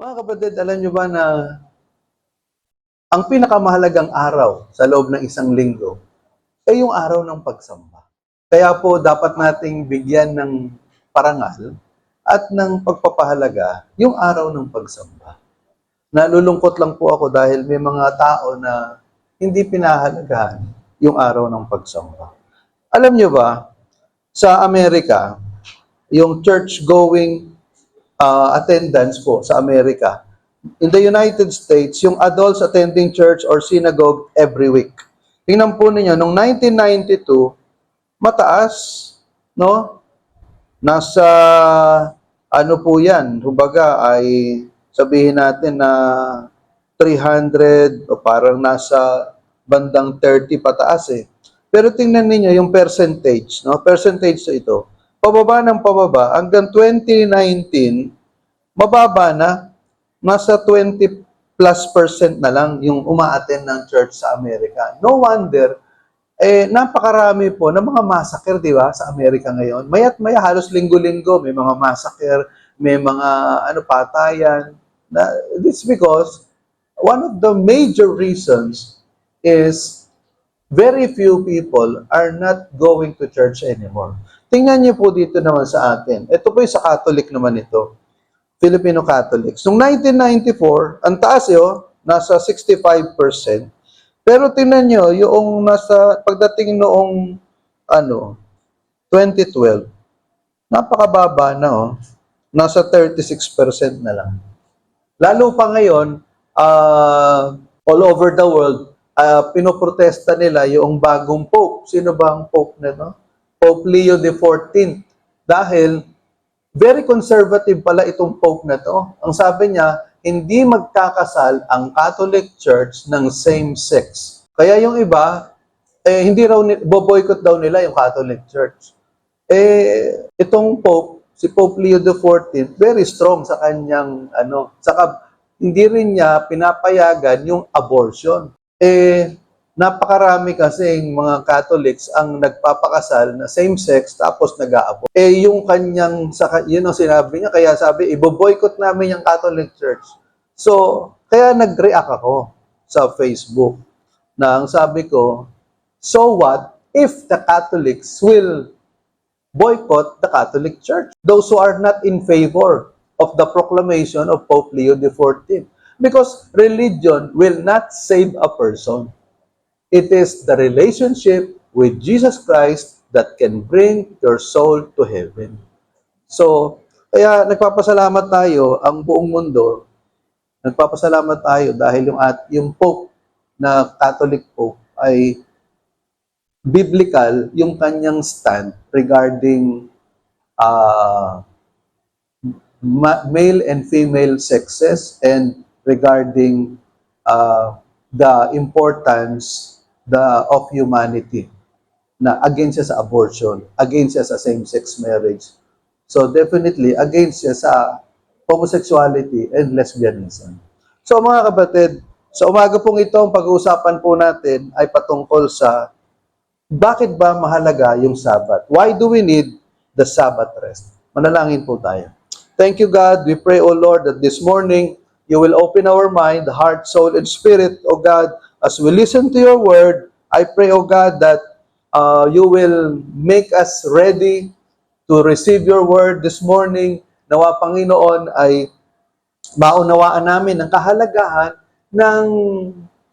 Mga kapatid, alam nyo ba na ang pinakamahalagang araw sa loob ng isang linggo ay yung araw ng pagsamba. Kaya po dapat nating bigyan ng parangal at ng pagpapahalaga yung araw ng pagsamba. Nalulungkot lang po ako dahil may mga tao na hindi pinahalagahan yung araw ng pagsamba. Alam nyo ba, sa Amerika, yung church-going attendance po sa Amerika, in the United States, yung adults attending church or synagogue every week. Tingnan po ninyo, noong 1992, mataas, no? Nasa, ano po yan, kumbaga ay sabihin natin na 300 o parang nasa bandang 30 pataas eh. Pero tingnan niyo yung percentage, no? Percentage ito. Pababa ng pababa hanggang 2019, mababa na, nasa 20 plus % na lang yung umaattend ng church sa Amerika. No wonder, napakarami po ng mga massacre, di ba, sa Amerika ngayon. Maya't maya, halos linggo-linggo, may mga massacre, may mga patayan. This because one of the major reasons is very few people are not going to church anymore. Tingnan niyo po dito naman sa atin. Ito po yung sa Catholic naman ito. Filipino Catholics. Noong 1994, ang taas nasa 65%. Pero tingnan nyo, yung pagdating noong 2012, napakababa na nasa 36% na lang. Lalo pa ngayon, all over the world, pinoprotesta nila yung bagong Pope. Sino ba ang Pope na Pope Leo XIV. Dahil very conservative pala itong Pope na to. Ang sabi niya, hindi magkakasal ang Catholic Church ng same sex. Kaya yung iba, hindi raw, boboycott daw nila yung Catholic Church. Itong Pope, si Pope Leo XIV, very strong sa kanyang, saka hindi rin niya pinapayagan yung abortion. Napakarami kasing mga Catholics ang nagpapakasal na same-sex tapos nag-aabort. Yung kanyang, yun ang sinabi niya, kaya sabi, ibo-boycott namin yung Catholic Church. So, kaya nag-react ako sa Facebook na ang sabi ko, so what if the Catholics will boycott the Catholic Church? Those who are not in favor of the proclamation of Pope Leo XIV. Because religion will not save a person. It is the relationship with Jesus Christ that can bring your soul to heaven. So, kaya nagpapasalamat tayo, ang buong mundo, nagpapasalamat tayo dahil yung Pope na Catholic Pope ay biblical yung kanyang stand regarding male and female sexes and regarding the importance of humanity, na against siya sa abortion, against siya sa same-sex marriage. So definitely, against siya sa homosexuality and lesbianism. So mga kapatid, sa umaga pong ito, ang pag-uusapan po natin ay patungkol sa bakit ba mahalaga yung Sabbath? Why do we need the Sabbath rest? Manalangin po tayo. Thank you, God. We pray, O Lord, that this morning, you will open our mind, heart, soul, and spirit, O God, as we listen to your word. I pray, O God, that you will make us ready to receive your word this morning. Nawa, Panginoon, ay maunawaan namin ang kahalagahan ng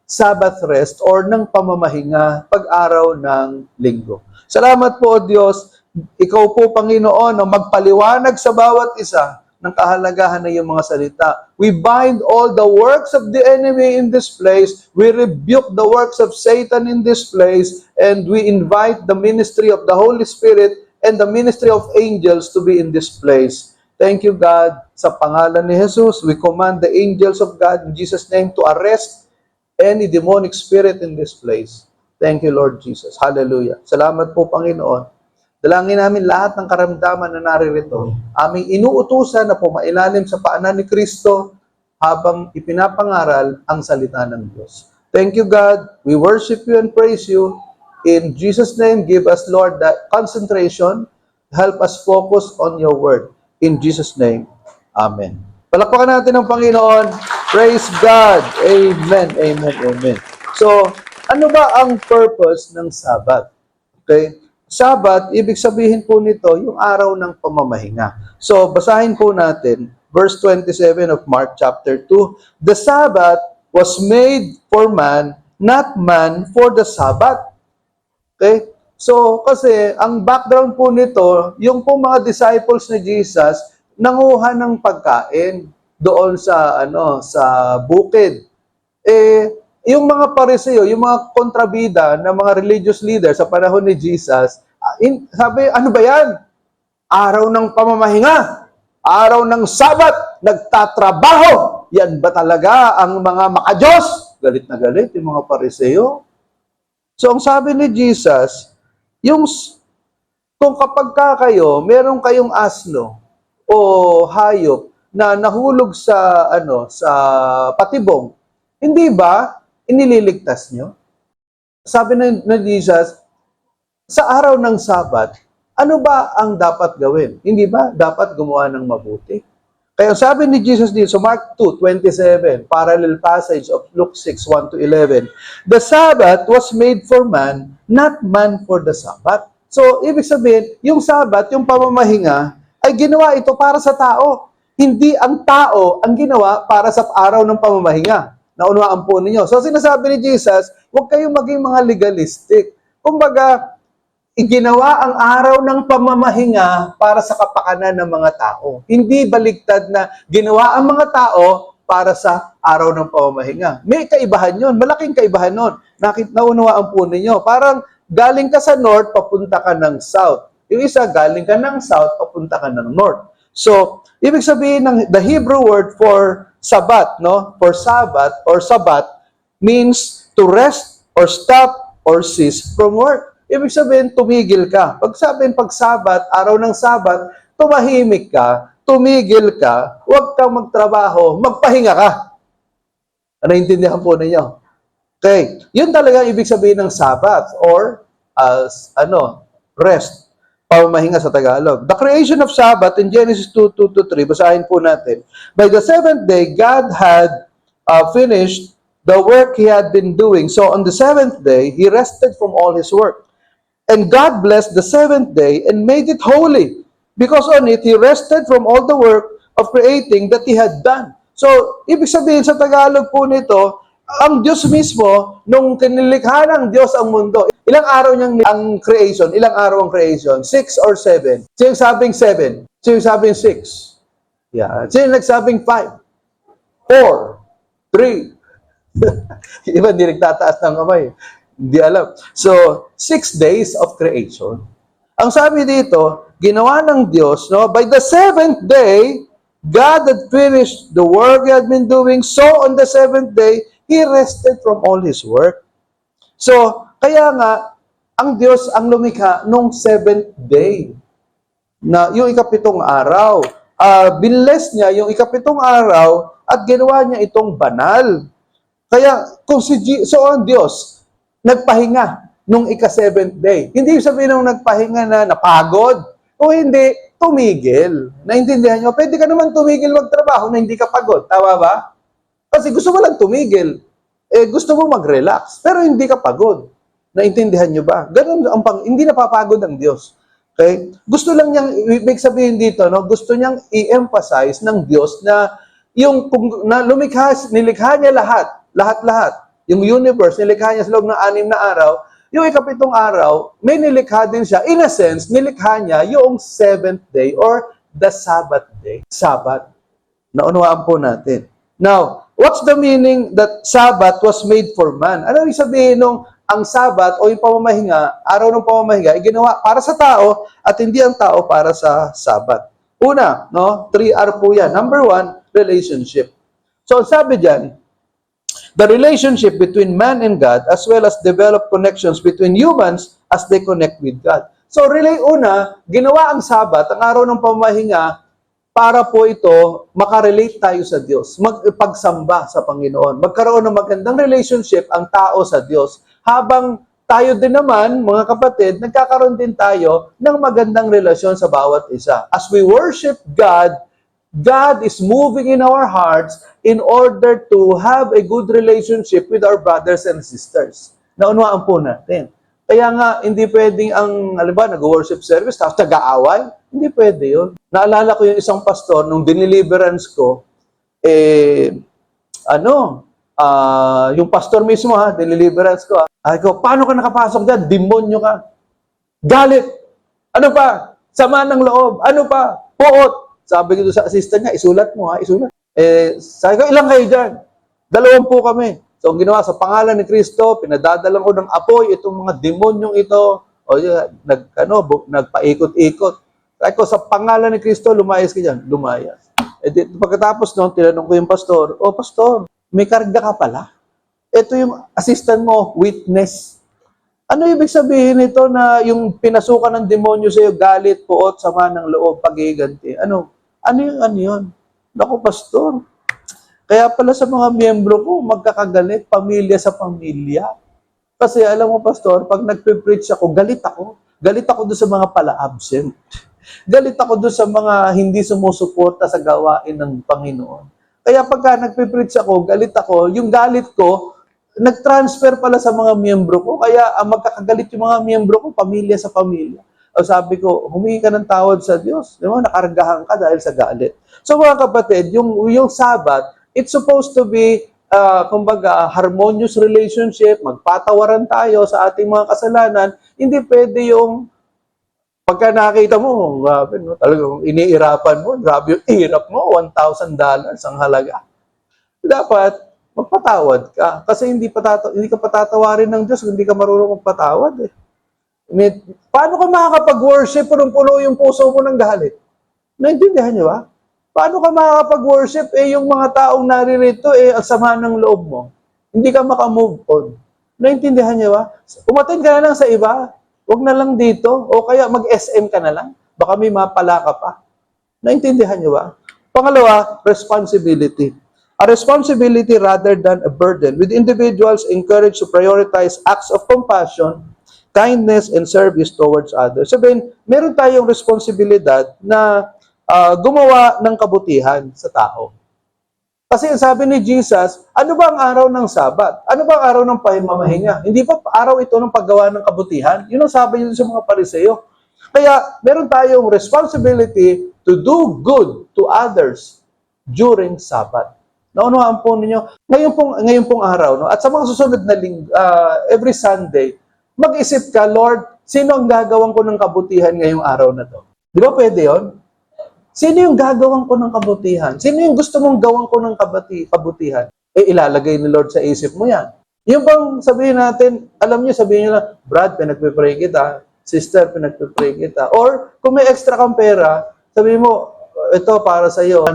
Sabbath rest or ng pamamahinga pag-araw ng linggo. Salamat po, O Diyos. Ikaw po, Panginoon, ang magpaliwanag sa bawat isa ng kahalagahan ng iyong mga salita. We bind all the works of the enemy in this place. We rebuke the works of Satan in this place. And we invite the ministry of the Holy Spirit and the ministry of angels to be in this place. Thank you, God. Sa pangalan ni Jesus, we command the angels of God in Jesus' name to arrest any demonic spirit in this place. Thank you, Lord Jesus. Hallelujah. Salamat po, Panginoon. Dalangin namin lahat ng karamdaman na naririto. Aming inuutusan na pumailalim sa paanan ni Kristo habang ipinapangaral ang salita ng Diyos. Thank you, God. We worship you and praise you. In Jesus' name, give us, Lord, that concentration. Help us focus on your word. In Jesus' name, amen. Palakpakan natin ang Panginoon. Praise God. Amen, amen, amen. So, ano ba ang purpose ng Sabbath? Okay? Sabbath, ibig sabihin po nito, yung araw ng pamamahinga. So, basahin po natin, verse 27 of Mark chapter 2. The Sabbath was made for man, not man for the Sabbath. Okay? So, kasi, ang background po nito, yung po mga disciples ni Jesus, nanguha ng pagkain doon sa sa bukid. Yung mga pariseo, yung mga kontrabida ng mga religious leaders sa panahon ni Jesus, sabi, ano ba yan? Araw ng pamamahinga, araw ng Sabat, nagtatrabaho. Yan ba talaga ang mga makadiyos? Galit na galit yung mga pariseo. So, ang sabi ni Jesus, kung kapag kayo, meron kayong asno, o hayop na nahulog sa sa patibong, hindi ba inililigtas nyo? Sabi ni Jesus, sa araw ng Sabat, ano ba ang dapat gawin? Hindi ba dapat gumawa ng mabuti? Kaya sabi ni Jesus dito sa Mark 2:27, parallel passage of Luke 6:1-11, the Sabbath was made for man, not man for the Sabbath. So, ibig sabihin, yung Sabbath, yung pamamahinga, ay ginawa ito para sa tao. Hindi ang tao ang ginawa para sa araw ng pamamahinga. Naunawaan po ninyo. So sinasabi ni Jesus, huwag kayong maging mga legalistic. Kumbaga, iginawa ang araw ng pamamahinga para sa kapakanan ng mga tao. Hindi baligtad na ginawa ang mga tao para sa araw ng pamamahinga. May kaibahan yun. Malaking kaibahan nun. Naunawaan po ninyo. Parang galing ka sa north, papunta ka ng south. Yung isa, galing ka ng south, papunta ka ng north. So, ibig sabihin ng the Hebrew word for Sabbath, for Sabbath or Sabbath means to rest or stop or cease from work. Ibig sabihin, tumigil ka. Pag sabihin, pag Sabbath, araw ng Sabbath, tumahimik ka, tumigil ka, huwag kang magtrabaho, magpahinga ka. Naintindihan po ninyo? Okay. Yun talaga ibig sabihin ng Sabbath or rest. Pamamahinga sa Tagalog. The creation of Sabbath in Genesis 2:2-3, basahin po natin. By the seventh day, God had finished the work He had been doing. So on the seventh day, He rested from all His work. And God blessed the seventh day and made it holy, because on it He rested from all the work of creating that He had done. So, ibig sabihin sa Tagalog po nito, ang Diyos mismo, nung kinilikha ng Diyos ang mundo, ilang araw niyang ang creation? Ilang araw ang creation? 6 or 7? Sino sabing 7? Sino sabing 6? Yeah. Sino nagsabing 5? 4? 3? Iba, hindi nagtataas ng kamay. Hindi alam. So, 6 days of creation. Ang sabi dito, ginawa ng Diyos, by the seventh day, God had finished the work He had been doing. So, on the seventh day, He rested from all His work. So, kaya nga, ang Diyos ang lumikha nung seventh day, na yung ikapitong araw. Binless niya yung ikapitong araw at ginawa niya itong banal. Kaya, so ang Diyos, nagpahinga nung ika-seventh day. Hindi sabihin nung nagpahinga na napagod, o hindi, tumigil. Naintindihan nyo? Pwede ka naman tumigil magtrabaho na hindi ka pagod. Tama ba? Kasi gusto mo lang tumigil. Gusto mo mag-relax, pero hindi ka pagod. Naintindihan nyo ba? Ganun hindi napapagod ang Diyos. Okay? Gusto lang niyang, ibig sabihin dito, gusto niyang i-emphasize ng Diyos na nilikha niya lahat. Yung universe, nilikha niya sa loob ng 6 na araw. Yung ikapitong araw, may nilikha din siya. In a sense, nilikha niya yung seventh day or the Sabbath day. Sabbath. Naunawaan po natin. Now, what's the meaning that Sabbath was made for man? Ano yung sabihin nung ang Sabbath o yung pamamahinga, araw ng pamamahinga, ay ginawa para sa tao at hindi ang tao para sa Sabbath? Una, 3R po yan. Number 1, relationship. So, sabi dyan, the relationship between man and God as well as develop connections between humans as they connect with God. So, ginawa ang Sabbath, ang araw ng pamamahinga, para po ito, makarelate tayo sa Diyos, magpagsamba sa Panginoon, magkaroon ng magandang relationship ang tao sa Diyos, habang tayo din naman, mga kapatid, nagkakaroon din tayo ng magandang relasyon sa bawat isa. As we worship God, God is moving in our hearts in order to have a good relationship with our brothers and sisters. Naunawaan po natin. Kaya nga, hindi pwedeng alam ba, nag-worship service, tapos nag-aaway. Hindi pwede yun. Naalala ko yung isang pastor, nung diniliverance ko, yung pastor mismo diniliverance ko Ay ko, paano ka nakapasok dyan? Demonyo ka. Galit. Ano pa? Sama ng loob. Ano pa? Puot. Sabi ko sa assistant niya, isulat mo isulat. Sabi ko, ilang kayo dyan? 20 kami. So, ang ginawa, sa pangalan ni Kristo, pinadadalang ko ng apoy itong mga demonyong ito. Nagpaikot-ikot. Sabi ko, sa pangalan ni Kristo, lumayas ka dyan. Lumayas. Pagkatapos noon, tinanong ko yung pastor, pastor, may karga ka pala. Ito yung assistant mo, witness. Ano ibig sabihin nito na yung pinasukan ng demonyo sa iyo, galit, puot, sama ng loob, paghiganti? Ano yun? Naku, pastor. Kaya pala sa mga miyembro ko, magkakagalit, pamilya sa pamilya. Kasi alam mo, pastor, pag nagpe-preach ako, galit ako. Galit ako doon sa mga pala-absent. Galit ako doon sa mga hindi sumusuporta sa gawain ng Panginoon. Kaya pagka nagpe-preach ako, galit ako, yung galit ko, nag-transfer pala sa mga miyembro ko. Kaya magkakagalit yung mga miyembro ko, pamilya sa pamilya. O sabi ko, humingi ka ng tawad sa Diyos. Diba? Nakargahan ka dahil sa galit. So mga kapatid, yung Sabat, it's supposed to be, harmonious relationship, magpatawaran tayo sa ating mga kasalanan. Hindi pwede yung pagka nakita mo, grabe, no? Talagang iniirapan mo, grabe yung hirap mo, $1,000 ang halaga. Dapat, magpatawad ka. Kasi hindi ka patatawarin ng Diyos kung hindi ka marunong magpatawad. Paano ka makakapag-worship punong-puno yung puso mo ng galit? Naintindihan niyo ba? Paano ka makakapag-worship yung mga taong naririto ang sama ng loob mo? Hindi ka makamove on. Naintindihan niyo ba? Umatin ka na lang sa iba. Huwag na lang dito. O kaya mag-SM ka na lang. Baka may mapala ka pa. Naintindihan niyo ba? Pangalawa, responsibility. A responsibility rather than a burden, with individuals encouraged to prioritize acts of compassion, kindness, and service towards others. Sabihin, meron tayong responsibilidad na gumawa ng kabutihan sa tao. Kasi sabi ni Jesus, ano ba ang araw ng Sabat? Ano ba ang araw ng pamamahinga? Hindi pa araw ito ng paggawa ng kabutihan? Yun ang sabi niyo sa mga Pariseo. Kaya meron tayong responsibility to do good to others during Sabat. Naunawaan po ninyo, ngayon pong araw, no? At sa mga susunod na every Sunday, mag-isip ka, Lord, sino ang gagawin ko ng kabutihan ngayong araw na to? Di ba pwede yun? Sino yung gagawin ko ng kabutihan? Sino yung gusto mong gawan ko ng kabutihan? Ilalagay ni Lord sa isip mo yan. Yung bang sabihin natin, alam niyo, sabihin niyo na, Brad, pinagpipray kita. Sister, pinagpipray kita. Or, kung may extra kang pera, sabihin mo, ito para sa iyo,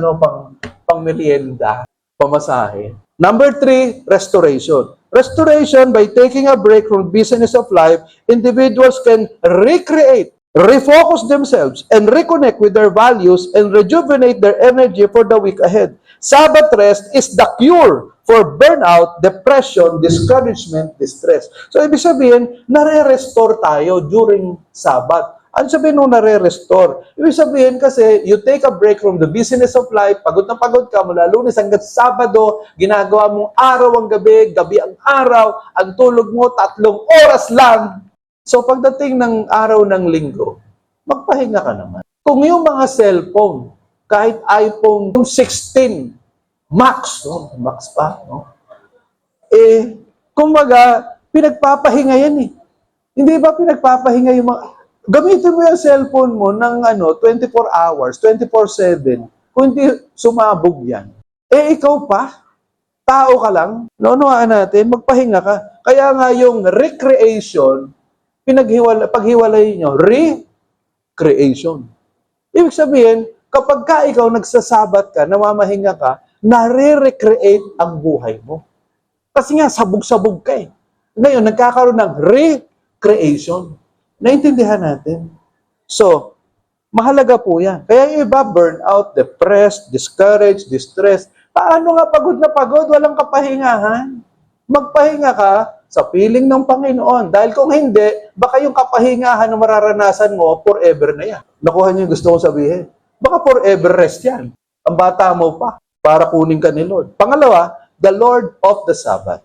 pang merienda. Pamasahe. Number 3, restoration. Restoration, by taking a break from business of life, individuals can recreate, refocus themselves, and reconnect with their values and rejuvenate their energy for the week ahead. Sabbath rest is the cure for burnout, depression, discouragement, distress. So, ibig sabihin, nare-restore tayo during Sabbath. Ano sabihin nung nare-restore? Ibig sabihin kasi, you take a break from the business of life, pagod na pagod ka mula Lunes hanggang Sabado, ginagawa mong araw ang gabi, gabi ang araw, ang tulog mo 3 oras lang. So pagdating ng araw ng linggo, magpahinga ka naman. Kung yung mga cellphone, kahit iPhone 16, Max, no? Max pa, no? Kumbaga, pinagpapahinga yan eh. Hindi ba pinagpapahinga yung mga... Gamitin mo yung cellphone mo ng 24 hours, 24/7. Kung hindi sumabog yan. Ikaw pa, tao ka lang, naunawaan natin, magpahinga ka. Kaya nga yung recreation, paghiwalay nyo, recreation. Ibig sabihin, kapag ka ikaw nagsasabat ka, namamahinga ka, nare-recreate ang buhay mo. Kasi nga, sabog-sabog ka eh. Ngayon, nagkakaroon ng recreation. Naintindihan natin. So, mahalaga po yan. Kaya yung iba, burnout, depressed, discouraged, distressed. Paano nga pagod na pagod? Walang kapahingahan. Magpahinga ka sa piling ng Panginoon. Dahil kung hindi, baka yung kapahingahan na mararanasan mo, forever na yan. Nakuha niyo yung gusto kong sabihin? Baka forever rest yan. Ang bata mo pa para kunin ka ni Lord. Pangalawa, the Lord of the Sabbath.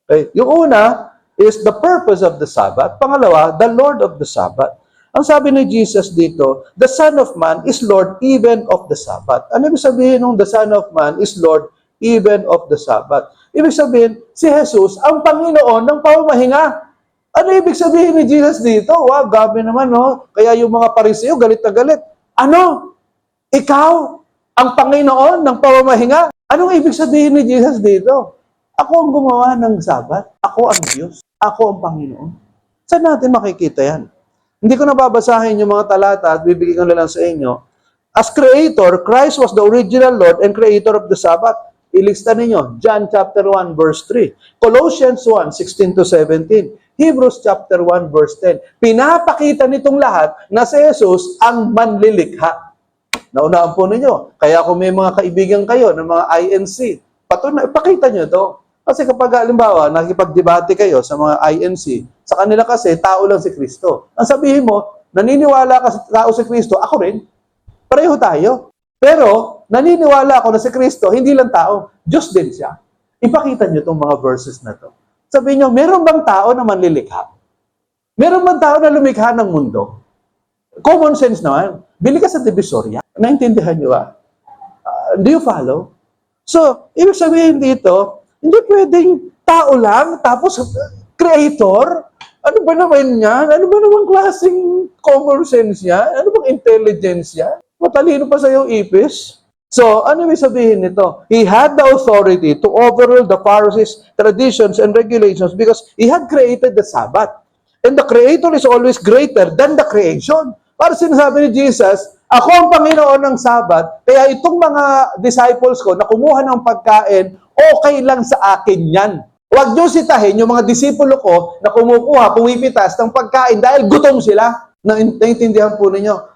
Okay? Yung una is the purpose of the Sabbath. Pangalawa, the Lord of the Sabbath. Ang sabi ni Jesus dito, the Son of Man is Lord even of the Sabbath. Ano ibig sabihin ng the Son of Man is Lord even of the Sabbath? Ibig sabihin, si Jesus ang Panginoon ng pamamahinga. Ano ibig sabihin ni Jesus dito? Wow, gabi naman, no? Kaya yung mga Pariseo, galit na galit. Ano? Ikaw ang Panginoon ng pamamahinga? Anong ibig sabihin ni Jesus dito? Ako ang gumawa ng Sabat. Ako ang Diyos. Ako ang Panginoon. Saan natin makikita yan? Hindi ko nababasahin yung mga talata at bibigyan ko na lang sa inyo. As Creator, Christ was the original Lord and Creator of the Sabbath. Ilista ninyo, John chapter 1 verse 3. Colossians 1, 16 to 17. Hebrews chapter 1 verse 10. Pinapakita nitong lahat na si Jesus ang manlilikha. Naunaan po ninyo. Kaya kung may mga kaibigan kayo ng mga INC, pakita nyo to. Kasi kapag halimbawa, nakipagdebate kayo sa mga INC, sa kanila kasi, tao lang si Kristo. Ang sabihin mo, naniniwala ka sa tao si Kristo, ako rin. Pareho tayo. Pero, naniniwala ako na si Kristo, hindi lang tao, Diyos din siya. Ipakita nyo itong mga verses na to. Sabihin nyo, meron bang tao na manlilikha? Meron bang tao na lumikha ng mundo? Common sense naman. Bili ka sa Divisoria. Naintindihan nyo ba? Do you follow? So, ibig sabihin dito, hindi pwedeng tao lang, tapos creator? Ano ba naman yan? Ano ba naman klaseng common sense yan? Ano bang intelligence yan? Matalino pa sa iyong ipis? So, ano ibig sabihin nito? He had the authority to overrule the Pharisees' traditions and regulations because he had created the Sabbath. And the Creator is always greater than the creation. Para sinasabi ni Jesus, ako ang Panginoon ng Sabat, kaya itong mga disciples ko na kumuha ng pagkain, okay lang sa akin yan. Huwag niyo sitahin yung mga disipulo ko na kumukuha, pumipitas ng pagkain dahil gutom sila. Naintindihan po ninyo.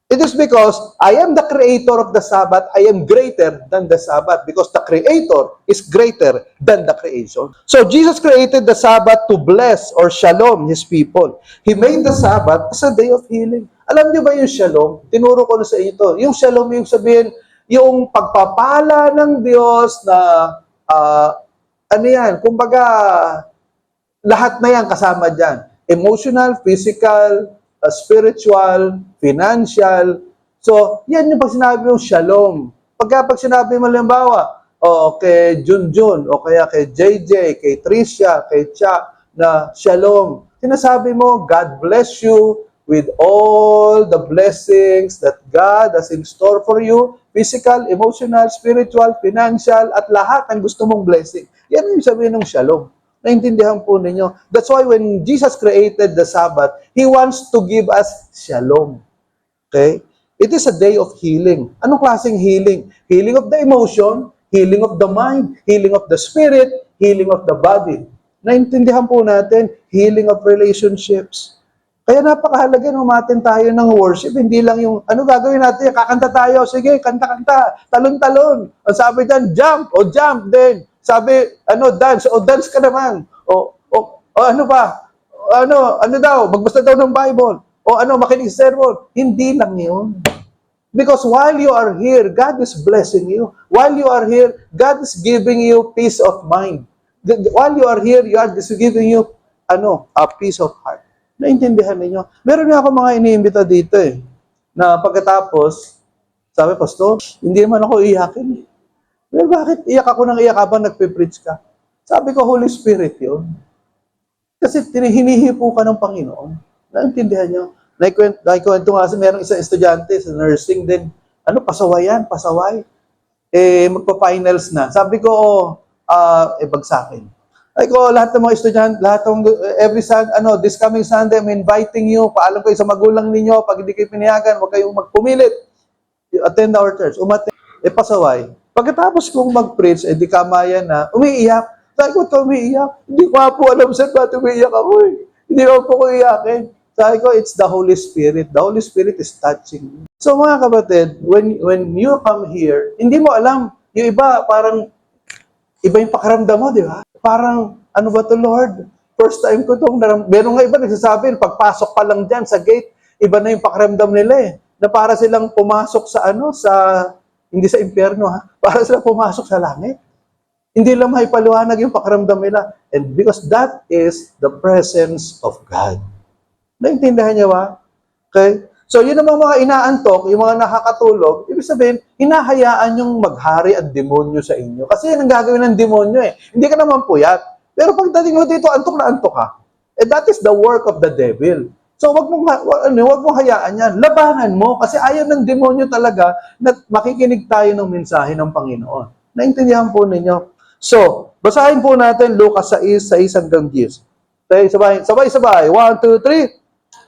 It is because I am the creator of the Sabbath, I am greater than the Sabbath because the creator is greater than the creation. So Jesus created the Sabbath to bless or shalom his people. He made the Sabbath as a day of healing. Alam niyo ba yung shalom? Tinuro ko na sa inyo ito. Yung shalom, yung sabihin, yung pagpapala ng Diyos na, ano yan, kumbaga, lahat na yan kasama dyan. Emotional, physical, spiritual, financial. So, yan yung pag sinabi yung shalom. Pag sinabi mo, halimbawa, kay Junjun, o kaya kay JJ, kay Tricia, kay Cha, na shalom. Sinasabi mo, God bless you with all the blessings that God has in store for you, physical, emotional, spiritual, financial, at lahat ng gusto mong blessing. Yan yung sabihin ng shalom. Naintindihan po ninyo. That's why when Jesus created the Sabbath, He wants to give us shalom. Okay? It is a day of healing. Anong klaseng healing? Healing of the emotion, healing of the mind, healing of the spirit, healing of the body. Naintindihan po natin, healing of relationships. Kaya napakahalaga nung umatin tayo ng worship, hindi lang yung, ano gagawin natin? Kakanta tayo, sige, kanta-kanta, talon-talon. Ang sabi dyan, jump din. Sabi, dance, dance ka naman. Ano ba? Ano daw, magbasa daw ng Bible. Makinig sa sermon. Hindi lang yun. Because while you are here, God is blessing you. While you are here, God is giving you peace of mind. While you are here, God is giving you, a peace of heart. Naintindihan ninyo? Meron nga ako mga iniimbita dito na pagkatapos, sabi, Pastor, hindi naman ako iyakin Well, bakit iyak ako ng iyak habang nagpe-preach ka? Sabi ko, Holy Spirit yun. Kasi hinihipo ka ng Panginoon. Naintindihan nyo? Naikwento nga, merong isang estudyante sa nursing din. Pasaway yan, pasaway. Magpa-finals na. Sabi ko, bagsakin. Ay ko, lahat ng mga estudyante, this coming Sunday, I'm inviting you, paalam kayo sa magulang ninyo, pag hindi kayo pinayagan, huwag kayong magpumilit. Attend our church. Pasaway. Pagkatapos kong mag-preach, di kamayan na, umiiyak. Sabi ko, umiiyak? Hindi ko po alam saan ba't umiiyak ako Hindi ko iyakin. Sabi ko, it's the Holy Spirit. The Holy Spirit is touching me. So mga kapatid, when you come here, hindi mo alam, yung iba, parang, iba yung pakiramdam mo, di ba? Parang, ano ba to Lord? First time ko itong meron nga iba nagsasabi, pagpasok pa lang dyan sa gate, iba na yung pakiramdam nila Na para silang pumasok sa hindi sa impyerno ha, para sila pumasok sa langit. Hindi lang maipaliwanag yung pakiramdam nila. And because that is the presence of God. Naintindihan niyo ba? Okay? So, yun naman mga inaantok, yung mga nakakatulog, ibig sabihin, hinahayaan yung maghari ang demonyo sa inyo. Kasi yan ang gagawin ng demonyo eh. Hindi ka naman puyat. Pero pagdating mo dito, antok na antok ka. And that is the work of the devil. So, wag mong hayaan yan. Labanan mo kasi ayaw ng demonyo talaga na makikinig tayo ng mensahe ng Panginoon. Naintindihan po ninyo? So, basahin po natin Lucas 6:6 hanggang 10. Okay, sabay-sabay. 1, 2, 3.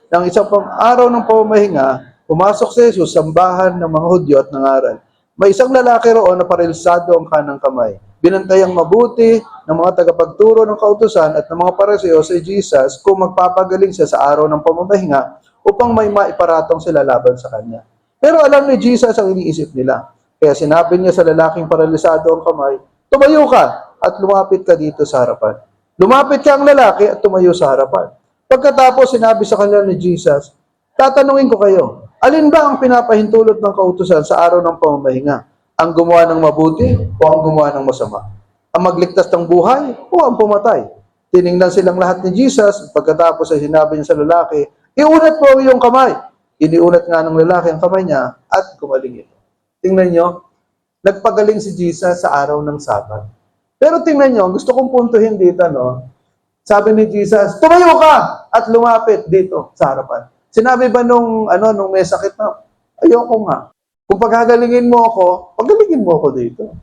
Nang isang araw ng pamamahinga, pumasok si Jesus sa sambahan ng mga Hudyo at nangaral. May isang lalaki roon na paralisado ang kanang kamay. Binantayang mabuti ng mga tagapagturo ng kautusan at ng mga pariseo si Jesus kung magpapagaling siya sa araw ng pamamahinga upang may maiparatong sila laban sa kanya. Pero alam ni Jesus ang iniisip nila. Kaya sinabi niya sa lalaking paralisado ang kamay, tumayo ka at lumapit ka dito sa harapan. Lumapit ka ang lalaki at tumayo sa harapan. Pagkatapos sinabi sa kanila ni Jesus, tatanungin ko kayo, alin ba ang pinapahintulot ng kautusan sa araw ng pamamahinga? Ang gumawa ng mabuti o ang gumawa ng masama? Ang magligtas ng buhay o ang pumatay? Tiningnan silang lahat ni Jesus, pagkatapos ay sinabi niya sa lalaki, iunat mo ang iyong kamay. Iniunat nga ng lalaki ang kamay niya at gumaling ito. Tingnan nyo, nagpagaling si Jesus sa araw ng Sabat. Pero tingnan nyo, gusto kong puntuhin dito, no? Sabi ni Jesus, tumayo ka at lumapit dito sa harapan. Sinabi ba nung may sakit na, ayoko nga. Kung paghagalingin mo ako, pagalingin mo ako dito.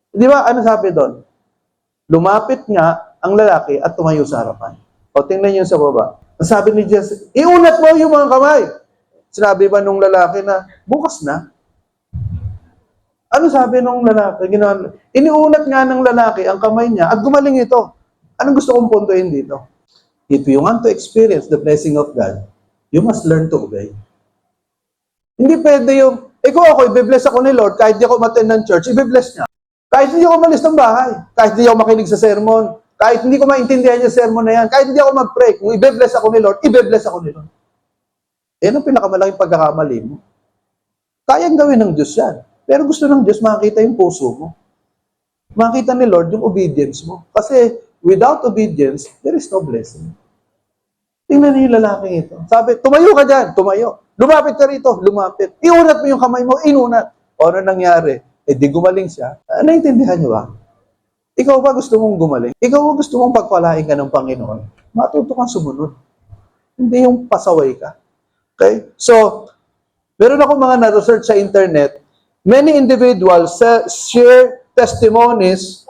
Di ba? Ano sabi doon? Lumapit nga ang lalaki at tumayo sa harapan. O tingnan nyo sa baba. Ang sabi ni Jesus, iunat mo yung mga kamay. Sinabi ba nung lalaki na, bukas na? Ano sabi nung lalaki? Iniunat nga ng lalaki ang kamay niya at gumaling ito. Anong gusto kong puntuin dito? If you want to experience the blessing of God, you must learn to obey. Hindi pwede yung, ako, i-bless ako ni Lord, kahit di ako ma-attend ng church, i-bless niya. Kahit hindi ako malis ng bahay, kahit hindi ako makinig sa sermon, kahit hindi ko maintindihan yung sermon na yan, kahit hindi ako mag-pray, kung i-bless ako ni Lord, i-bless ako ni Lord. Yan ang pinakamalaking pagkakamali mo. Kayang gawin ng Diyos yan. Pero gusto ng Diyos makita yung puso mo. Makita ni Lord yung obedience mo. Kasi without obedience, there is no blessing. Tingnan niyo yung lalaking ito. Sabi, tumayo ka dyan, tumayo. Lumapit ka rito, lumapit. Iunat mo yung kamay mo, inunat. O ano nangyari? Di gumaling siya. Naintindihan niyo ba? Ikaw ba gusto mong gumaling? Ikaw ba gusto mong pagpalain ka ng Panginoon? Matuto kang sumunod. Hindi yung pasaway ka. Okay? So, meron ako mga na-research sa internet. Many individuals share testimonies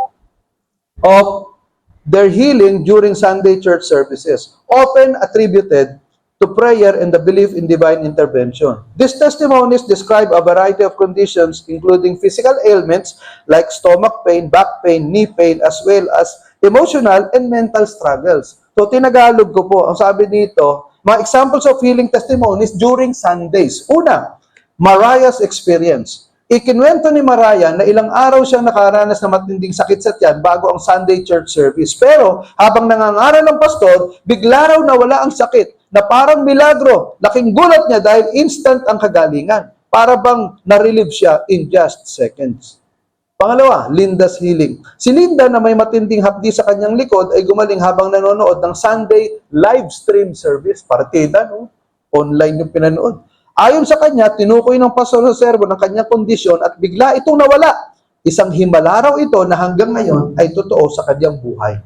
of their healing during Sunday church services, often attributed to prayer and the belief in divine intervention. These testimonies describe a variety of conditions, including physical ailments like stomach pain, back pain, knee pain, as well as emotional and mental struggles. So, tinagalog ko po, ang sabi dito, mga examples of healing testimonies during Sundays. Una, Mariah's experience. Ikinwento ni Mariah na ilang araw siyang nakaranas na matinding sakit sa tiyan bago ang Sunday church service. Pero habang nangangaral ng pastor, bigla raw nawala ang sakit na parang milagro. Laking gulat niya dahil instant ang kagalingan. Para bang na-relieve siya in just seconds. Pangalawa, Linda's healing. Si Linda na may matinding hapdi sa kanyang likod ay gumaling habang nanonood ng Sunday live stream service. Partida, no? Online yung pinanood. Ayon sa kanya, tinukoy ng pastor sa sermon ng kanyang kondisyon at bigla itong nawala. Isang himala raw ito na hanggang ngayon ay totoo sa kanyang buhay.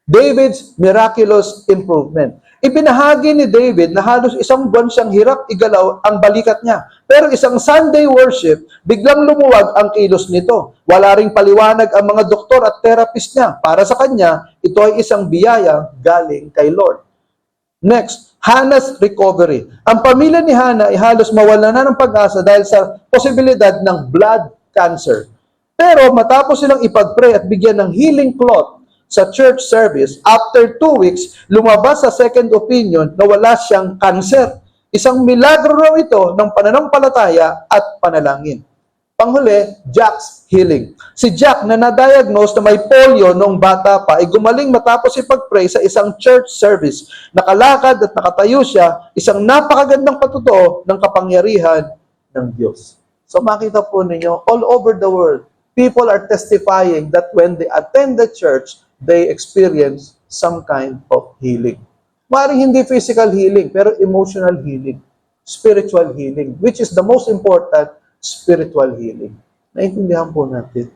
David's miraculous improvement. Ibinahagi ni David na halos isang buwan siyang hirap igalaw ang balikat niya. Pero isang Sunday worship, biglang lumuwag ang kilos nito. Wala ring paliwanag ang mga doktor at therapist niya. Para sa kanya, ito ay isang biyaya galing kay Lord. Next, Hannah's recovery. Ang pamilya ni Hannah ay halos mawala na ng pag-asa dahil sa posibilidad ng blood cancer. Pero matapos silang ipag-pray at bigyan ng healing cloth sa church service, after 2 weeks, lumabas sa second opinion na wala siyang cancer. Isang milagro raw ito ng pananampalataya at panalangin. Panghuli, Jack's healing. Si Jack na na-diagnose na may polio noong bata pa ay gumaling matapos ipag-pray sa isang church service. Nakalakad at nakatayo siya, isang napakagandang patutuo ng kapangyarihan ng Diyos. So makita po ninyo, all over the world, people are testifying that when they attend the church, they experience some kind of healing. Maaaring hindi physical healing, pero emotional healing, spiritual healing, which is the most important, spiritual healing. Naintindihan po natin.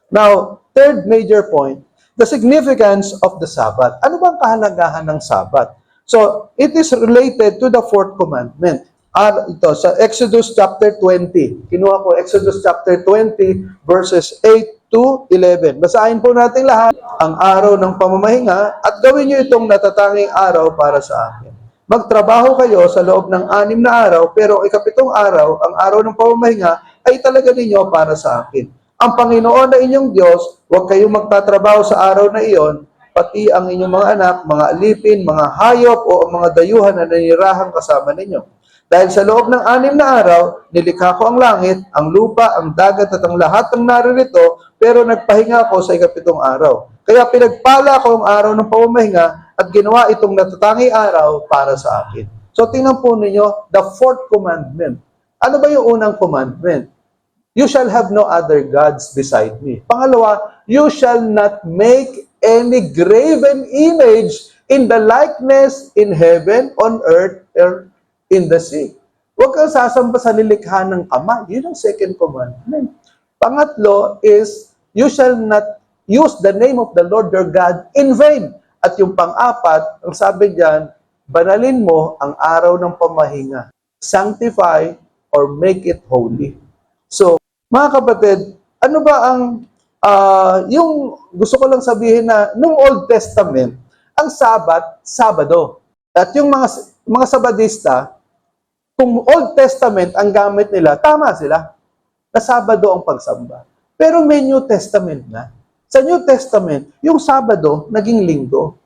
Now, third major point, the significance of the Sabbath. Ano bang kahalagahan ng Sabbath? So, it is related to the fourth commandment. Ito, sa Exodus chapter 20. Kinuha ko Exodus chapter 20, verses 8 to 11. Basahin po natin lahat ang araw ng pamamahinga at gawin niyo itong natatanging araw para sa akin. Magtrabaho kayo sa loob ng 6 na araw, pero ikapitong araw, ang araw ng pamamahinga, ay talaga ninyo para sa akin. Ang Panginoon na inyong Diyos, huwag kayong magtatrabaho sa araw na iyon, pati ang inyong mga anak, mga alipin, mga hayop, o mga dayuhan na nanirahang kasama ninyo. Dahil sa loob ng 6 na araw, nilikha ko ang langit, ang lupa, ang dagat at ang lahat ng naririto, pero nagpahinga ako sa ikapitong araw. Kaya pinagpala ko ang araw ng pamamahinga at ginawa itong natatangi araw para sa akin. So tingnan po ninyo, the fourth commandment. Ano ba yung unang commandment? You shall have no other gods beside me. Pangalawa, you shall not make any graven image in the likeness in heaven, on earth, or in the sea. Huwag kang sasamba sa nilikha ng kamay. Yun ang second commandment. Pangatlo is, you shall not use the name of the Lord your God in vain. At yung pang-apat, ang sabi diyan, banalin mo ang araw ng pamahinga. Sanctify or make it holy. So, mga kapatid, ano ba ang, yung gusto ko lang sabihin na, nung Old Testament, ang Sabat, Sabado. At yung mga Sabadista, kung Old Testament ang gamit nila, tama sila. Na Sabado ang pagsamba. Pero may New Testament na. Sa New Testament, yung Sabado naging Linggo.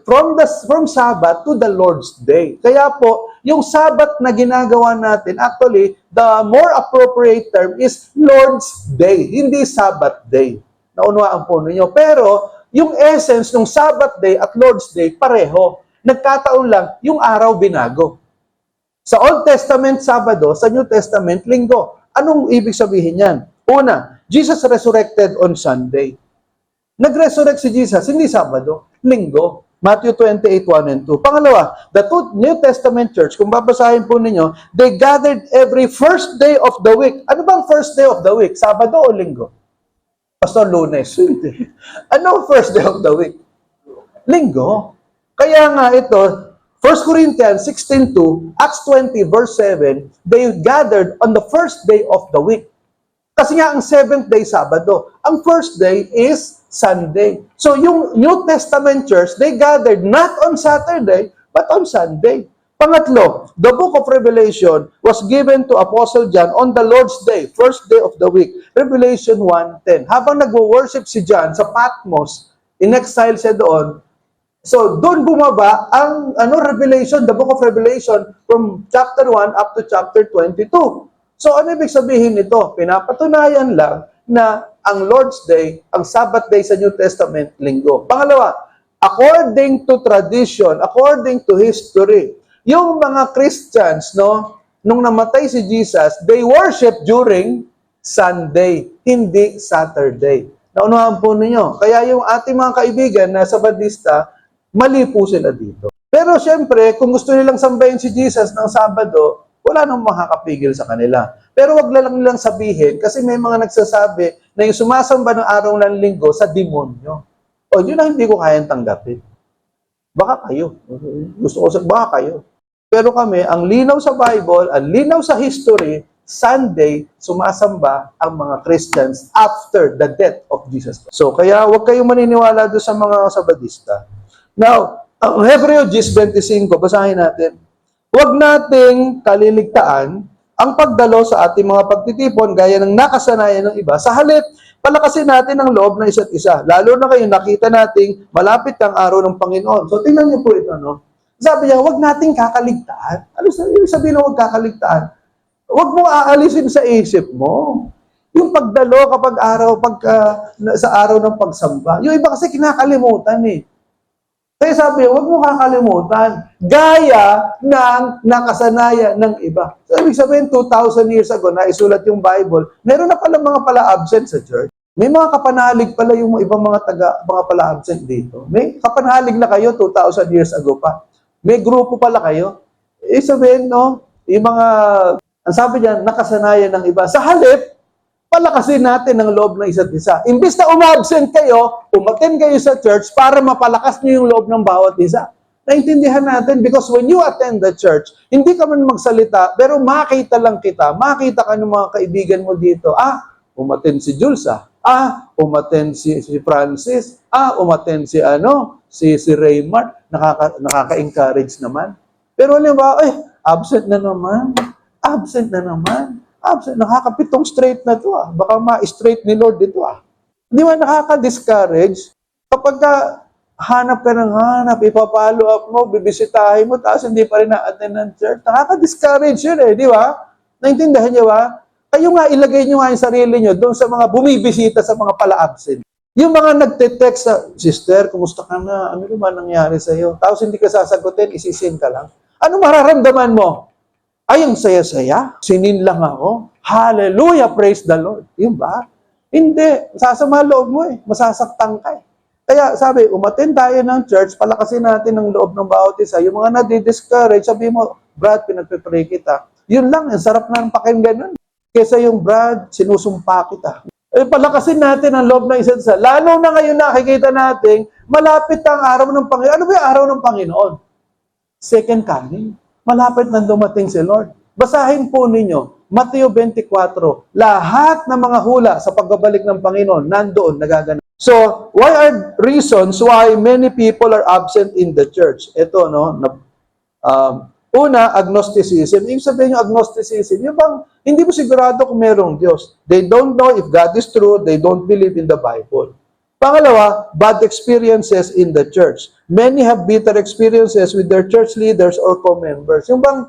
From Sabbath to the Lord's Day. Kaya po, yung Sabbath na ginagawa natin, actually, the more appropriate term is Lord's Day, hindi Sabbath Day. Naunawaan po ninyo. Pero, yung essence ng Sabbath Day at Lord's Day, pareho. Nagkataon lang, yung araw binago. Sa Old Testament, Sabado, sa New Testament, Linggo. Anong ibig sabihin yan? Una, Jesus resurrected on Sunday. Nag-resurrect si Jesus, hindi Sabado, Linggo. Matthew 28, 1 and 2. Pangalawa, the New Testament Church, kung babasahin po ninyo, they gathered every first day of the week. Ano bang first day of the week? Sabado o Linggo? Pastor, Lunes. Ano first day of the week? Linggo. Kaya nga ito, 1 Corinthians 16:2, Acts 20, verse 7, they gathered on the first day of the week. Kasi nga, ang seventh day, Sabado. Ang first day is Sunday. So, yung New Testament church, they gathered not on Saturday, but on Sunday. Pangatlo, the book of Revelation was given to Apostle John on the Lord's Day, first day of the week. Revelation 1:10. Habang nagwo-worship si John sa Patmos, in exile siya doon, so doon bumaba ang Revelation, the book of Revelation, from chapter 1 up to chapter 22. So, ano ibig sabihin nito? Pinapatunayan lang na ang Lord's Day, ang Sabbath Day sa New Testament, Linggo. Pangalawa, according to tradition, according to history, yung mga Christians, nung namatay si Jesus, they worship during Sunday, hindi Saturday. Naunahan po ninyo. Kaya yung ating mga kaibigan na Sabadista, mali po sila dito. Pero syempre, kung gusto nilang sambahin si Jesus ng Sabado, wala nang makakapigil sa kanila. Pero wag lang nilang sabihin, kasi may mga nagsasabi na yung sumasamba ng araw ng Linggo sa demonyo. O, yun ang hindi ko kayang tanggapin. Baka kayo. Gusto ko baka kayo. Pero kami, ang linaw sa Bible, ang linaw sa history, Sunday, sumasamba ang mga Christians after the death of Jesus Christ. So, kaya wag kayong maniniwala doon sa mga Sabadista. Now, ang Hebreo 10:25, basahin natin. Huwag nating kaliligtaan ang pagdalo sa ating mga pagtitipon gaya ng nakasanayan ng iba. Sa halip, palakasin natin ang loob ng isa't isa. Lalo na kayo nakita nating malapit ang araw ng Panginoon. So tingnan niyo po ito, Sabi niya, huwag nating kakaligtaan. Ano sabihin na huwag kakaligtaan? Huwag mo aalisin sa isip mo. Yung pagdalo sa araw ng pagsamba. Yung iba kasi kinakalimutan eh. Kaya sabi, huwag mo kakalimutan, gaya ng nakasanayan ng iba. So, ibig sabihin, 2,000 years ago, naisulat yung Bible, meron na pala mga pala absent sa church. May mga kapanalig pala yung ibang mga pala absent dito. May kapanalig na kayo 2,000 years ago pa. May grupo pala kayo. Sabihin, no, yung mga, ang sabi niyan, nakasanayan ng iba. Sa halip, palakasin natin ang loob ng isa't isa. Imbis na umabsent kayo, umattend kayo sa church para mapalakas niyo yung loob ng bawat isa. Naintindihan natin because when you attend the church, hindi ka man magsalita, pero makita lang kita. Makita ka ng mga kaibigan mo dito. Umattend si Jules umattend si Francis. Umattend si Raymart. Nakaka-encourage naman. Pero alam ba, absent na naman. Absent na naman. Nakakapitong straight na to Baka ma-straight ni Lord dito Di ba nakaka-discourage? Kapag hanap ka ng hanap, ipapalo up mo, bibisitahin mo, tapos hindi pa rin na-attend ng church. Nakaka-discourage yun di ba? Naintindihan niyo ba? Kayo nga, ilagay niyo nga yung sarili niyo doon sa mga bumibisita sa mga pala-absent. Yung mga nagte-text sa, Sister, kumusta ka na? Ano naman nangyari sa'yo? Tapos hindi ka sasagutin, isisin ka lang. Ano mararamdaman mo? Ang saya-saya, sinin lang ako. Hallelujah, praise the Lord. Yun ba? Hindi. Sasama loob mo Masasaktan ka Kaya sabi, umattend tayo ng church, palakasin natin ang loob ng bawat isa. Yung mga nadi-discourage, sabi mo, Brad, pinagpipray kita. Yun lang, ang sarap na ng pakinggan nun. Kesa yung, Brad, sinusumpa kita. Palakasin natin ang loob ng isa't isa. Lalo na ngayon nakikita natin, malapit ang araw ng Panginoon. Ano ba yung araw ng Panginoon? Second coming. Malapit na dumating si Lord. Basahin po ninyo, Mateo 24, lahat ng mga hula sa pagbabalik ng Panginoon, nandoon, nagaganap. So, why are reasons why many people are absent in the church? Ito, una, agnosticism. Ibig sabihin yung agnosticism, yung bang, hindi mo sigurado kung merong Diyos. They don't know if God is true, they don't believe in the Bible. Pangalawa, bad experiences in the church. Many have bitter experiences with their church leaders or co-members. Yung bang,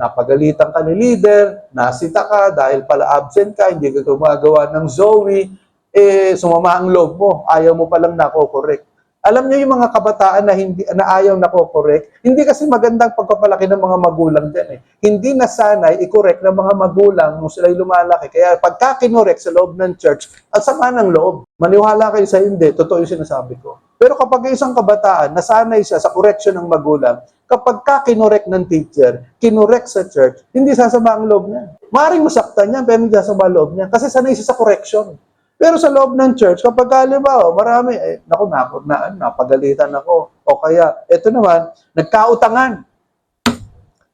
napagalitan ka ni leader, nasita ka dahil pala absent ka, hindi ka gumagawa ng Zoe, sumama ang loob mo, ayaw mo palang nako-correct. Alam niyo yung mga kabataan na ayaw nako-correct, hindi kasi magandang pagpapalaki ng mga magulang din Hindi nasanay i-correct ng mga magulang nung sila'y lumalaki. Kaya pagka kinorek sa loob ng church, at sama ng loob. Maniwala kayo sa hindi, totoo yung sinasabi ko. Pero kapag isang kabataan, nasanay siya sa correction ng magulang, kapag kinorek ng teacher, kinorek sa church, hindi sasama ang loob niya. Maaaring masaktan niya, pero hindi sasama ang loob niya. Kasi sanay siya sa correction. Pero sa loob ng church, kapag halimbawa, marami, napagalitan ako. O kaya, eto naman, nagkautangan.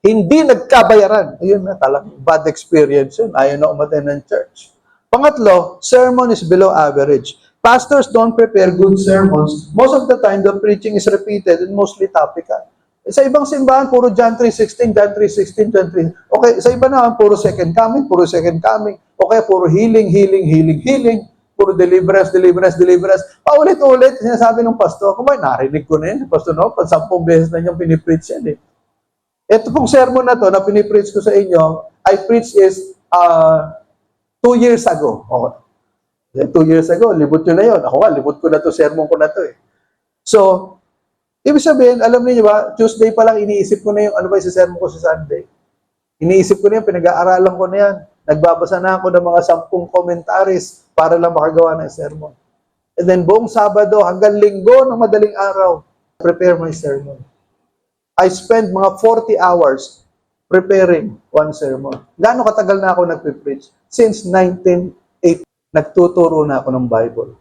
Hindi nagkabayaran. Ayun na, talagang bad experience yun. Ayaw na umattend ng church. Pangatlo, sermon is below average. Pastors don't prepare good sermons. Most of the time, the preaching is repeated and mostly topical. Sa ibang simbahan, puro John 3:16, John 3:16, John 3. Okay, sa iba naman, puro second coming. O kaya puro healing. Puro deliverance. Paulit-ulit, sinasabi ng pastor, narinig ko na yan, pastor, 10 beses na niyang pinipreach yan Ito pong sermon na to, na pinipreach ko sa inyo, I preached is 2 years ago. 2 years ago, libot nyo na yun. Ako libot ko na to, sermon ko na to So, ibig sabihin, alam niyo ba, Tuesday pa lang iniisip ko na yung ano ba yung sermon ko sa Sunday. Iniisip ko na yan, pinag-aaralan ko na yan. Nagbabasa na ako ng mga 10 commentaries para lang makagawa ng sermon. And then buong Sabado hanggang Linggo ng madaling araw, prepare my sermon. I spend mga 40 hours preparing one sermon. Gaano katagal na ako nagpe-preach? Since 1980, nagtuturo na ako ng Bible.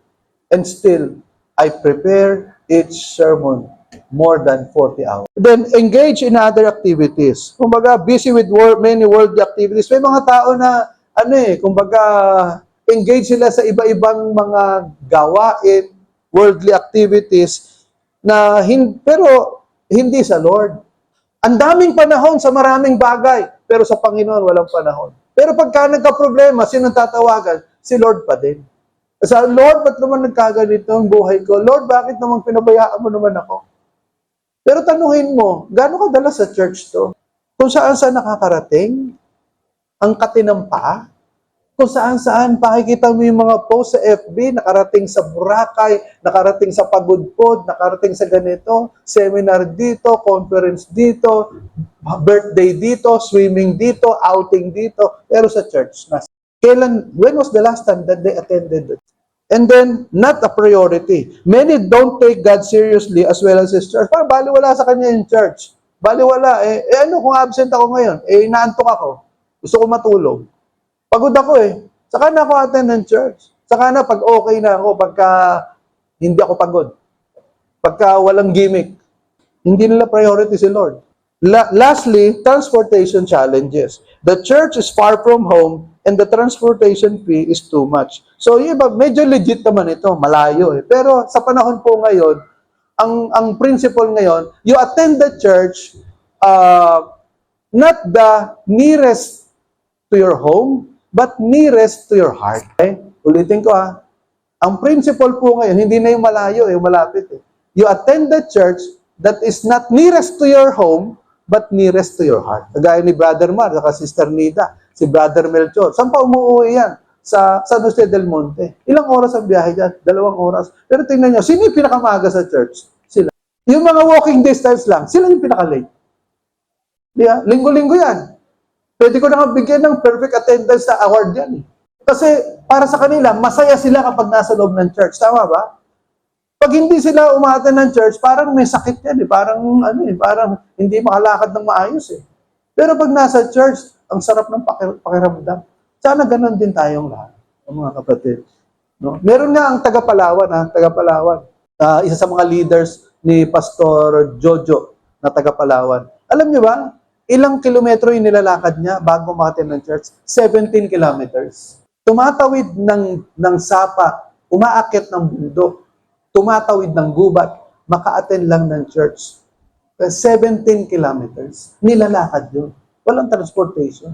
And still, I prepare each sermon more than 40 hours. Then, engage in other activities. Kumbaga, busy with many worldly activities. May mga tao na, kumbaga, engage sila sa iba-ibang mga gawain, worldly activities, pero hindi sa Lord. Ang daming panahon sa maraming bagay, pero sa Panginoon walang panahon. Pero pagka nagka-problema, sino tatawagan? Si Lord pa din. Sa Lord, ba't naman nagkaganito ang buhay ko? Lord, bakit naman pinabayaan mo naman ako? Pero tanungin mo, gaano kadalas sa church to? Kung saan nakakarating, ang katinang paa, Kung saan-saan, pakikita mo yung mga post sa FB, nakarating sa Boracay, nakarating sa Pagudpod, nakarating sa ganito, seminar dito, conference dito, birthday dito, swimming dito, outing dito, pero sa church. When was the last time that they attended it? And then, not a priority. Many don't take God seriously as well as His church. Parang baliwala sa kanya yung church. Baliwala. Ano kung absent ako ngayon? Inaantok ako. Gusto ko matulog. Pagod ako Saka na ako attend ng church. Saka na pag okay na ako, pagka hindi ako pagod. Pagka walang gimmick. Hindi nila priority si Lord. Lastly, transportation challenges. The church is far from home and the transportation fee is too much. So, yung iba, medyo legit naman ito, malayo Pero sa panahon po ngayon, ang principle ngayon, you attend the church not the nearest to your home, but nearest to your heart. Ulitin ko Ang principle po ngayon, hindi na yung malayo malapit You attend the church that is not nearest to your home, but nearest to your heart. Kagaya ni Brother Mar, saka Sister Nida, si Brother Melchor. Saan pa umuwi yan? Sa San Jose del Monte. Ilang oras ang biyahe dyan? 2 oras. Pero tingnan nyo, sino yung pinakamaga sa church? Sila. Yung mga walking distance lang, sila yung pinaka-late. Diba? Linggo-linggo yan. Pwede ko na bigyan ng perfect attendance sa award yan Kasi para sa kanila, masaya sila kapag nasa loob ng church. Tama ba? Pag hindi sila umaten ng church, parang may sakit yan Parang, parang hindi makalakad ng maayos Pero pag nasa church, ang sarap ng pakiramdam. Sana ganun din tayong lahat, mga kapatid. No? Meron nga ang taga-Palawan, taga-Palawan. Isa sa mga leaders ni Pastor Jojo na taga-Palawan. Alam niyo ba, ilang kilometro yung nilalakad niya bago umaten ng church? 17 kilometers. Tumatawid ng sapa, umaakit ng bundok, tumatawid ng gubat, maka-attend lang ng church. 17 kilometers. Nilalakad yun. Walang transportation.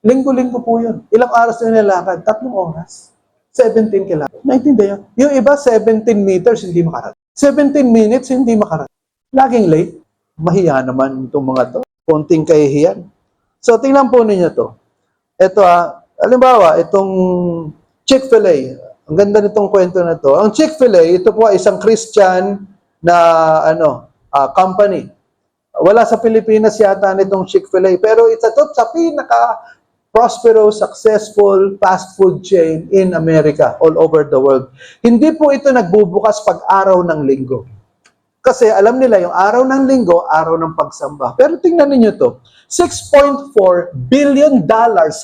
Linggo-linggo po yun. Ilang oras na nilalakad? 3 oras. 17 kilometers. Naintindihan? Yung iba, 17 meters, hindi makarating. 17 minutes, hindi makarating. Laging late. Mahiya naman itong mga to. Konting kahihiyan. So, tingnan po ninyo to. Ito halimbawa, itong Chick-fil-A. Ang ganda nitong kwento na to. Ang Chick-fil-A, ito po ay isang Christian na company. Wala sa Pilipinas yata nitong Chick-fil-A. Pero ito sa pinaka-prosperous, successful fast food chain in America, all over the world. Hindi po ito nagbubukas pag araw ng linggo. Kasi alam nila yung araw ng linggo, araw ng pagsamba. Pero tingnan niyo to, $6.4 billion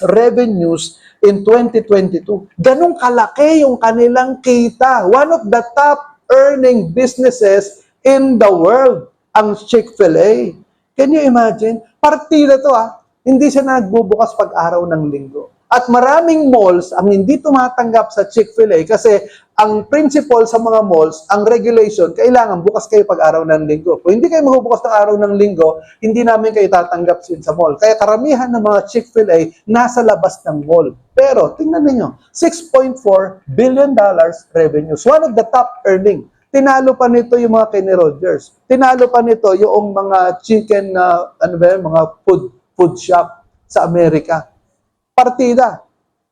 revenues in 2022. Ganong kalaki yung kanilang kita. One of the top earning businesses in the world, ang Chick-fil-A. Can you imagine? Partida to Hindi siya nagbubukas pag araw ng linggo. At maraming malls ang hindi tumatanggap sa Chick-fil-A kasi ang principle sa mga malls, ang regulation, kailangan bukas kayo pag araw ng linggo. Kung hindi kayo magbubukas ng araw ng linggo, hindi namin kayo tatanggap sa mall. Kaya karamihan ng mga Chick-fil-A nasa labas ng mall. Pero tingnan niyo, $6.4 billion revenues. One of the top earning. Tinalo pa nito yung mga Kenny Rogers. Tinalo pa nito yung mga chicken, mga food shop sa Amerika. Partida.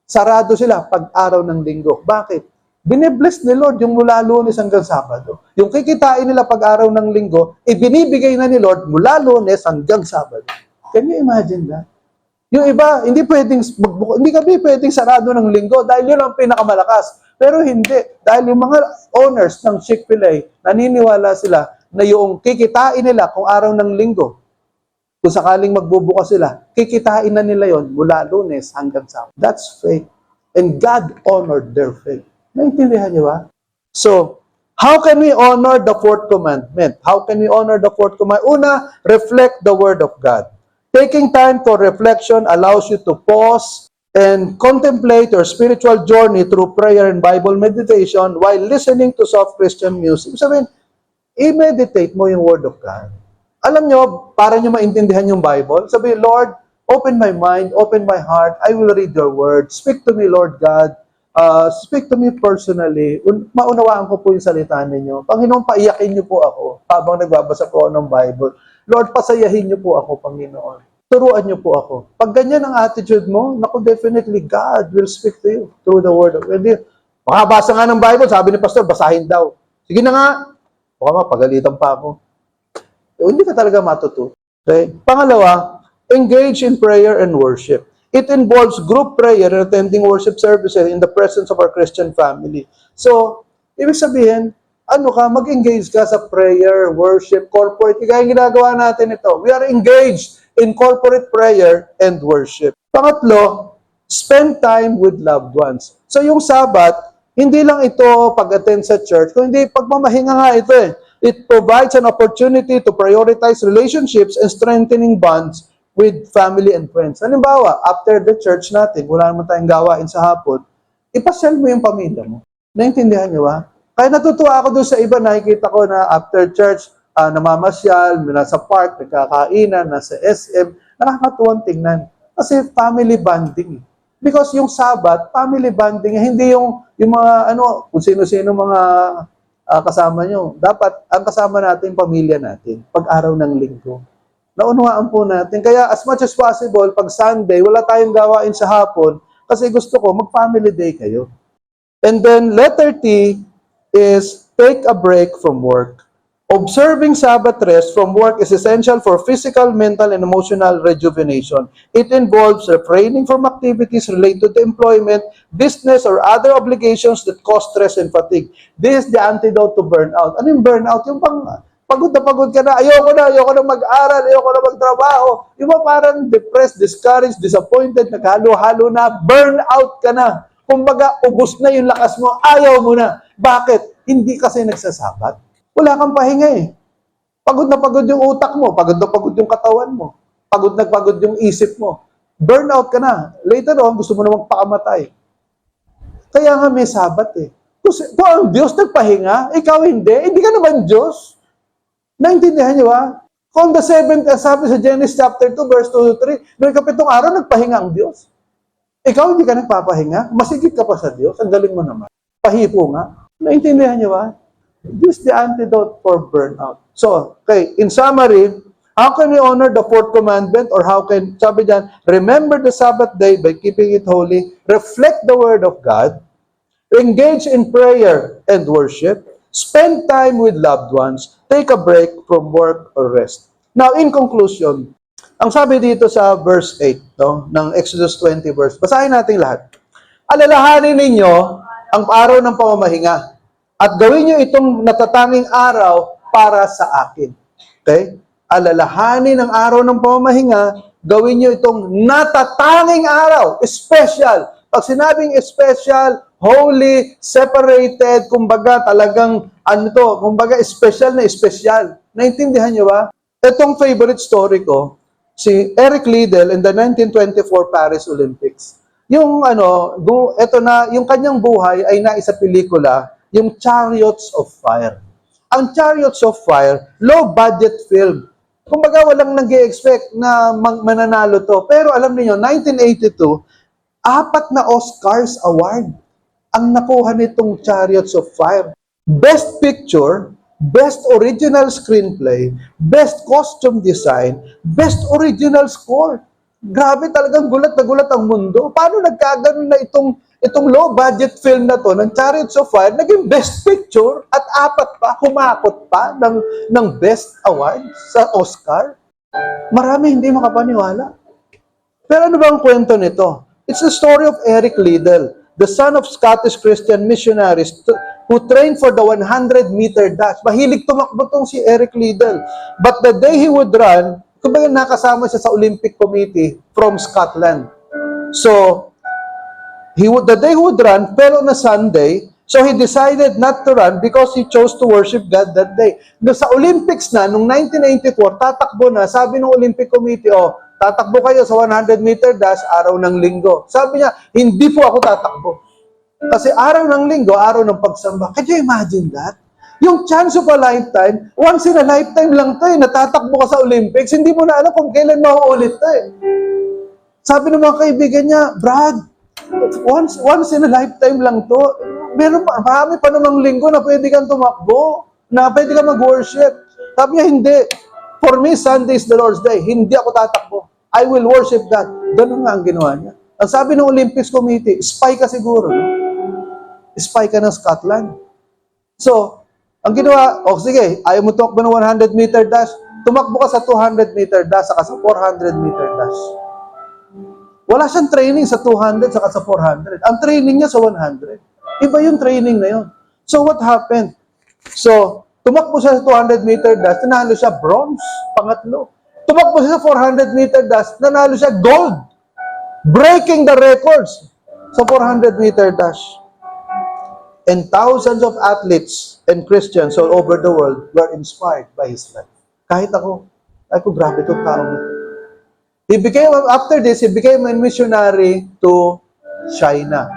Sarado sila pag araw ng linggo. Bakit? Binibless ni Lord yung mula Lunes hanggang Sabado. Yung kikitain nila pag araw ng linggo, ibinibigay na ni Lord mula Lunes hanggang Sabado. Can you imagine that? Yung iba, hindi kami pwedeng sarado ng linggo dahil yun ang pinakamalakas. Pero hindi. Dahil yung mga owners ng Chick-fil-A, naniniwala sila na yung kikitain nila kung araw ng linggo, kung sakaling magbubukas sila, kikitain na nila yon mula Lunes hanggang Sabado. That's faith. And God honored their faith. Naintindihan niyo ba? So, how can we honor the fourth commandment? How can we honor the fourth commandment? Una, reflect the word of God. Taking time for reflection allows you to pause and contemplate your spiritual journey through prayer and Bible meditation while listening to soft Christian music. Sabihin, i-meditate mo yung word of God. Alam nyo, para nyo maintindihan yung Bible, sabihin, Lord, open my mind, open my heart, I will read your word. Speak to me, Lord God. Speak to me personally. Maunawaan ko po yung salita ninyo. Panginoon, paiyakin niyo po ako habang nagbabasa po ako ng Bible. Lord, pasayahin niyo po ako, Panginoon. turuan niyo po ako. Pag ganyan ang attitude mo, naku, definitely God will speak to you through the word of God. Hindi, makabasa nga ng Bible, sabi ni Pastor, basahin daw. Sige na nga. Baka mapagalitan pa ako. Hindi ka talaga matuto. Okay? Pangalawa, engage in prayer and worship. It involves group prayer and attending worship services in the presence of our Christian family. So, ibig sabihin, mag-engage ka sa prayer, worship, corporate. Kaya yung ginagawa natin ito. We are engaged in corporate prayer and worship. Pangatlo, spend time with loved ones. So yung Sabbath, hindi lang ito pag-attend sa church, kundi pagmamahinga nga ito eh. It provides an opportunity to prioritize relationships and strengthening bonds with family and friends. Halimbawa, after the church natin, wala naman tayong gawain sa hapon, ipasyal mo yung pamilya mo. Naintindihan niyo ba? Kaya natutuwa ako doon sa iba, nakikita ko na after church, namamasyal, nasa park, nagkakainan, nasa SM, nakakatuwang tingnan. Kasi family bonding. Because yung Sabbath, family bonding, hindi yung mga, kung sino-sino mga kasama nyo. Dapat, ang kasama natin, pamilya natin, pag-araw ng linggo. Naunawaan po natin. Kaya as much as possible, pag Sunday, wala tayong gawain sa hapon, kasi gusto ko, mag-family day kayo. And then, letter T is take a break from work. Observing Sabbath rest from work is essential for physical, mental, and emotional rejuvenation. It involves refraining from activities related to employment, business, or other obligations that cause stress and fatigue. This is the antidote to burnout. Ano yung burnout? Yung pagod ka na, ayoko na mag-aral, ayoko na magtrabaho. Yung parang depressed, discouraged, disappointed, naghalo-halo na, burnout ka na. Kumbaga, ubos na yung lakas mo, ayaw mo na. Bakit? Hindi kasi nagsasabat. Wala kang pahinga eh. Pagod na pagod yung utak mo, pagod na pagod yung katawan mo, pagod na pagod yung isip mo. Burnout ka na. Later on, gusto mo na magpakamatay. Kaya nga may Sabat eh. Kung ang Diyos nagpahinga, ikaw hindi ka naman Diyos. Naintindihan niyo ba? Kung the seventh, sabi sa Genesis chapter 2, verse 2 to 3, noong ikapitong araw, nagpahinga ang Diyos. Ikaw hindi ka nagpapahinga, masigit ka pa sa Diyos, ang galing mo naman. Pahipo nga. Naintindihan niyo ba? This is the antidote for burnout. So, okay, in summary, how can we honor the fourth commandment or sabi diyan, remember the Sabbath day by keeping it holy, reflect the word of God, engage in prayer and worship, spend time with loved ones, take a break from work or rest. Now, in conclusion, ang sabi dito sa verse 8 ng Exodus 20 verse, basahin natin lahat. Alalahanin ninyo ang araw ng pamamahinga at gawin nyo itong natatanging araw para sa akin. Okay? Alalahanin ang araw ng pamamahinga, gawin nyo itong natatanging araw, special. Pag sinabing special, holy, separated, kumbaga talagang, kumbaga special na special. Naintindihan nyo ba? Itong favorite story ko, si Eric Liddell in the 1924 Paris Olympics. Yung yung kanyang buhay ay naisa pelikula, yung Chariots of Fire. Ang Chariots of Fire, low-budget film. Kumbaga, walang nag-i-expect na mananalo to. Pero alam niyo, 1982, 4 na Oscars award ang nakuha nitong Chariots of Fire. Best Picture, Best Original Screenplay, Best Costume Design, Best Original Score. Grabe, talagang gulat na gulat ang mundo. Paano nagkaganon na itong low-budget film na to, ng Chariots of Fire, naging Best Picture at 4 pa, humakot pa ng Best Award sa Oscar? Marami hindi makapaniwala. Pero ano ba ang kwento nito? It's the story of Eric Liddell, the son of Scottish Christian missionaries who trained for the 100-meter dash. Mahilig tumakbo tong si Eric Liddell. But the day he would run, kumbaga nakasama siya sa Olympic Committee from Scotland. So, the day he would run, pero na Sunday, so he decided not to run because he chose to worship God that day. No, sa Olympics na, noong 1984, tatakbo na, sabi ng Olympic Committee, tatakbo kayo sa 100-meter dash, araw ng linggo. Sabi niya, hindi po ako tatakbo. Kasi araw ng linggo, araw ng pagsamba. Can you imagine that? Yung chance of a lifetime, once in a lifetime lang to natatakbo ka sa Olympics, hindi mo na alam kung kailan mauulit to Sabi ng mga kaibigan niya, Brad, once in a lifetime lang to. Marami pa namang linggo na pwede kang tumakbo, na pwede kang mag-worship. Sabi niya, hindi. For me, Sunday is the Lord's Day. Hindi ako tatakbo. I will worship God. Ganun nga ang ginawa niya. Ang sabi ng Olympics Committee, spy ka siguro. No? Spy ka ng Scotland. So, ang ginawa, sige, ayaw mo tumakbo ng 100-meter dash, tumakbo ka sa 200-meter dash, saka sa 400-meter dash. Wala siyang training sa 200, saka sa 400. Ang training niya sa 100. Iba yung training na yun. So, what happened? So, tumakbo siya sa 200-meter dash, nanalo siya bronze, pangatlo. Tumakbo siya sa 400-meter dash, nanalo siya gold. Breaking the records sa 400-meter dash. And thousands of athletes and Christians all over the world were inspired by his life. Kahit ako, grabe itong tao nito. After this, he became a missionary to China.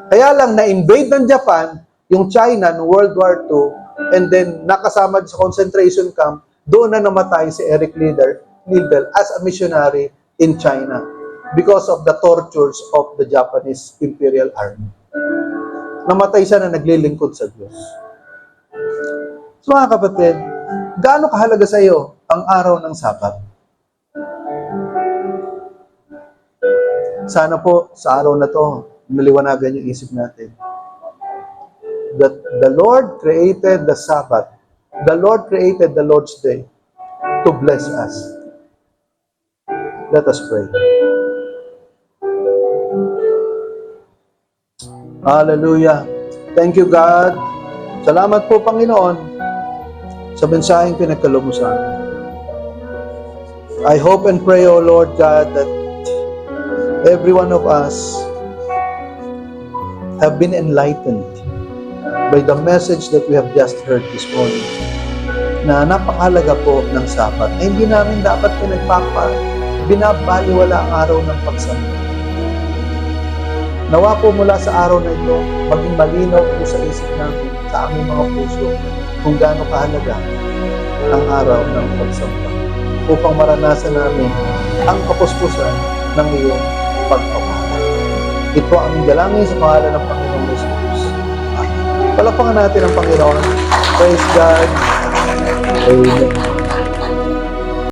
Kaya lang, na-invade ng Japan, yung China no World War II, and then nakasama sa concentration camp, doon na namatay si Eric Liddell as a missionary in China because of the tortures of the Japanese Imperial Army. Namatay siya na naglilingkod sa Diyos. So mga kapatid, gaano kahalaga sa iyo ang araw ng Sabat? Sana po sa araw na to, maliwanagan yung isip natin. That the Lord created the Sabbath. The Lord created the Lord's Day to bless us. Let us pray. Hallelujah. Thank you, God. Salamat po, Panginoon, sa mensaheng pinagkaloob mo sa amin. I hope and pray, O Lord God, that every one of us have been enlightened by the message that we have just heard this morning, na napakahalaga po ng Sabat, na hindi namin dapat binabaliwala ang araw ng pagsamba. Nawa po mula sa araw na ito, maging malinaw po sa isip namin, sa aming mga puso, kung gaano kahalaga ang araw ng pagsamba, upang maranasan namin ang kapuspusan ng iyong pagpapala. Ito ang aming dalangin sa pangalan ng Panginoong Jesus. Palakpakan natin ang Panginoon. Praise God. Amen.